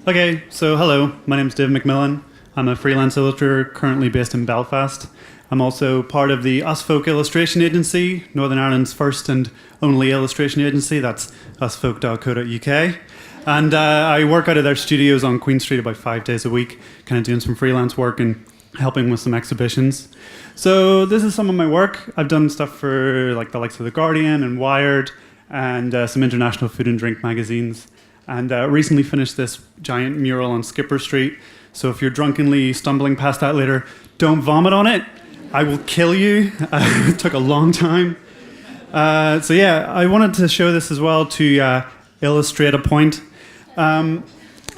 Okay, so hello, my name's Dave McMillan. I'm a freelance illustrator currently based in Belfast. I'm also part of the Us Folk Illustration Agency, Northern Ireland's first and only illustration agency. That's usfolk.co.uk. And I work out of their studios on Queen Street about 5 days a week, kind of doing some freelance work and helping with some exhibitions. So this is some of my work. I've done stuff for like the likes of The Guardian and Wired and some international food and drink magazines. And recently finished this giant mural on Skipper Street. So if you're drunkenly stumbling past that later, don't vomit on it. I will kill you. It took a long time. So yeah, I wanted to show this as well to illustrate a point. This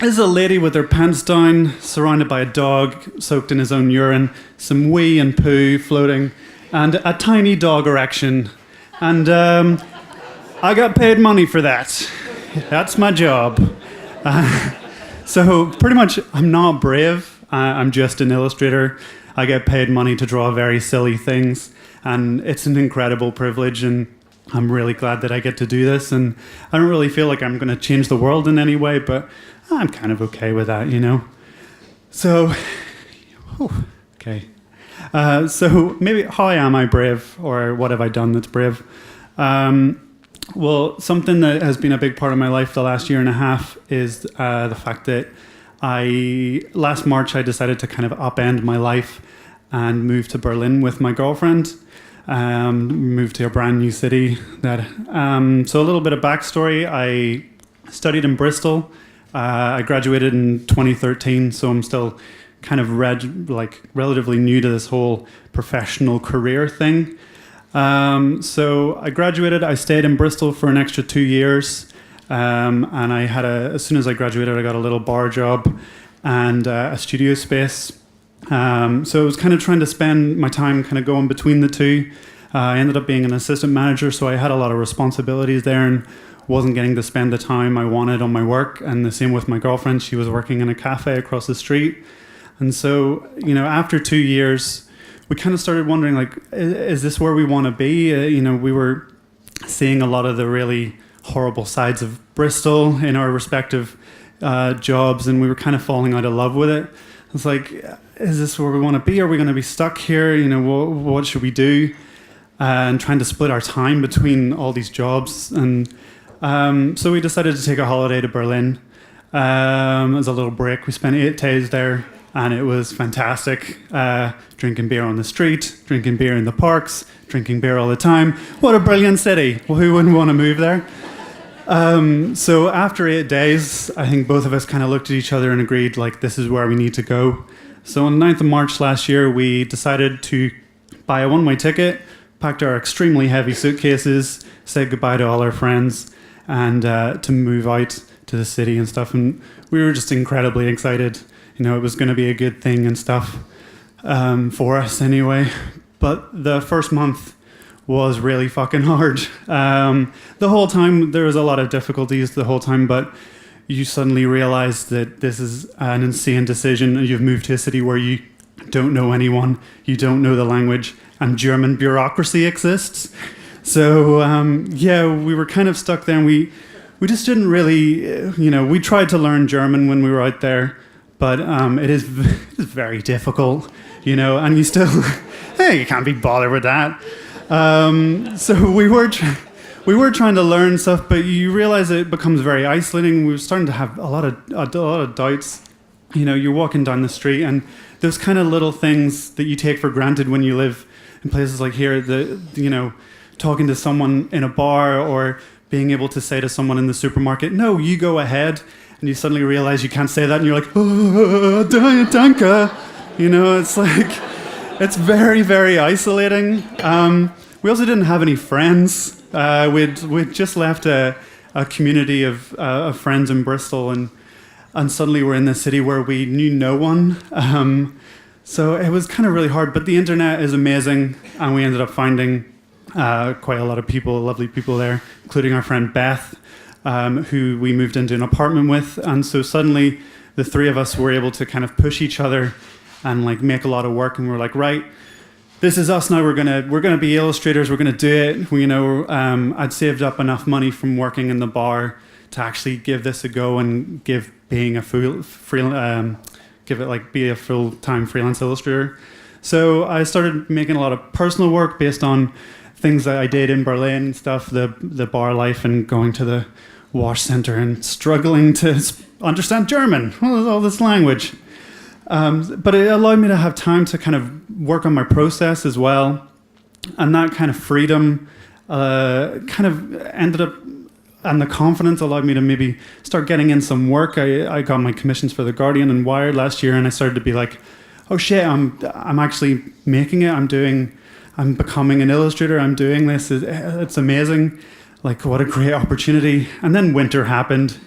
is a lady with her pants down, surrounded by a dog soaked in his own urine, some wee and poo floating, and a tiny dog erection. And I got paid money for that. That's my job. So pretty much I'm not brave. I'm just an illustrator. I get paid money to draw very silly things, and it's an incredible privilege, and I'm really glad that I get to do this. And I don't really feel like I'm going to change the world in any way, but I'm kind of okay with that, you know. So, okay. So maybe how am I brave, or what have I done that's brave? Well, something that has been a big part of my life the last year and a half is the fact that last March I decided to kind of upend my life and move to Berlin with my girlfriend. Moved to a brand new city. So a little bit of backstory. I studied in Bristol. I graduated in 2013, so I'm still kind of relatively new to this whole professional career thing. So I graduated. I stayed in Bristol for an extra 2 years, and I had as soon as I graduated, I got a little bar job and a studio space. So I was kind of trying to spend my time kind of going between the two. I ended up being an assistant manager, so I had a lot of responsibilities there and wasn't getting to spend the time I wanted on my work. And the same with my girlfriend. She was working in a cafe across the street. And so, you know, after 2 years, we kind of started wondering, like, is this where we want to be? We were seeing a lot of the really horrible sides of Bristol in our respective jobs, and we were kind of falling out of love with it. It's like, is this where we want to be? Are we going to be stuck here? You know, what should we do? And trying to split our time between all these jobs. And so we decided to take a holiday to Berlin. It was a little break. We spent 8 days there. And it was fantastic, drinking beer on the street, drinking beer in the parks, drinking beer all the time. What a brilliant city. Well, who wouldn't want to move there? So after 8 days, I think both of us kind of looked at each other and agreed, like, this is where we need to go. So on the 9th of March last year, we decided to buy a one-way ticket, packed our extremely heavy suitcases, said goodbye to all our friends, and to move out to the city and stuff. And we were just incredibly excited. You know, it was going to be a good thing and stuff for us anyway. But the first month was really fucking hard. The whole time, there was a lot of difficulties the whole time, but you suddenly realize that this is an insane decision. You've moved to a city where you don't know anyone, you don't know the language, and German bureaucracy exists. So, we were kind of stuck there, and we just didn't really, we tried to learn German when we were out there. But it is very difficult, and you still, you can't be bothered with that. So we were trying to learn stuff, but you realize it becomes very isolating. We were starting to have a lot of doubts. You're walking down the street, and those kind of little things that you take for granted when you live in places like here, talking to someone in a bar or being able to say to someone in the supermarket, no, you go ahead. And you suddenly realize you can't say that, and you're like, oh, danke. It's like, it's very, very isolating. We also didn't have any friends. We'd just left a community of friends in Bristol, and suddenly we're in this city where we knew no one. So it was kind of really hard, but the internet is amazing, and we ended up finding quite a lot of people, lovely people there, including our friend Beth, who we moved into an apartment with. And so suddenly the three of us were able to kind of push each other and like make a lot of work. And we're like, right, this is us now. We're gonna be illustrators. We're gonna do it. I'd saved up enough money from working in the bar to actually give this a go and give being a be a full-time freelance illustrator. So I started making a lot of personal work based on things that I did in Berlin and stuff, the bar life, and going to the wash center and struggling to understand German, all this language. But it allowed me to have time to kind of work on my process as well. And that kind of freedom kind of ended up, and the confidence allowed me to maybe start getting in some work. I got my commissions for The Guardian and Wired last year, and I started to be like, oh shit, I'm actually making it. I'm becoming an illustrator. I'm doing this. It's amazing. Like, what a great opportunity. And then winter happened,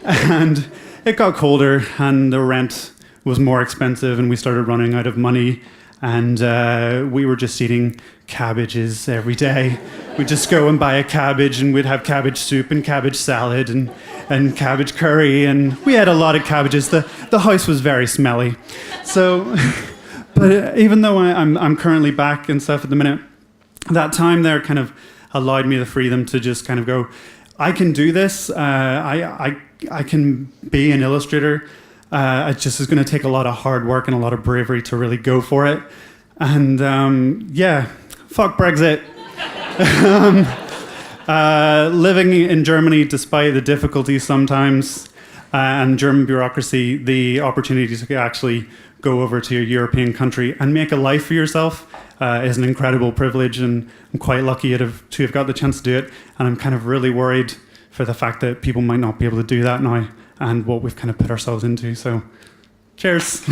and it got colder, and the rent was more expensive, and we started running out of money, and we were just eating cabbages every day. We'd just go and buy a cabbage, and we'd have cabbage soup and cabbage salad and cabbage curry, and we had a lot of cabbages. The house was very smelly. So, but even though I'm currently back and stuff at the minute, that time there kind of allowed me the freedom to just kind of go, I can do this. I can be an illustrator. It just is going to take a lot of hard work and a lot of bravery to really go for it. And fuck Brexit. Living in Germany, despite the difficulties sometimes and German bureaucracy, the opportunity to actually go over to a European country and make a life for yourself is an incredible privilege, and I'm quite lucky to have got the chance to do it. And I'm kind of really worried for the fact that people might not be able to do that now, and what we've kind of put ourselves into. So, cheers.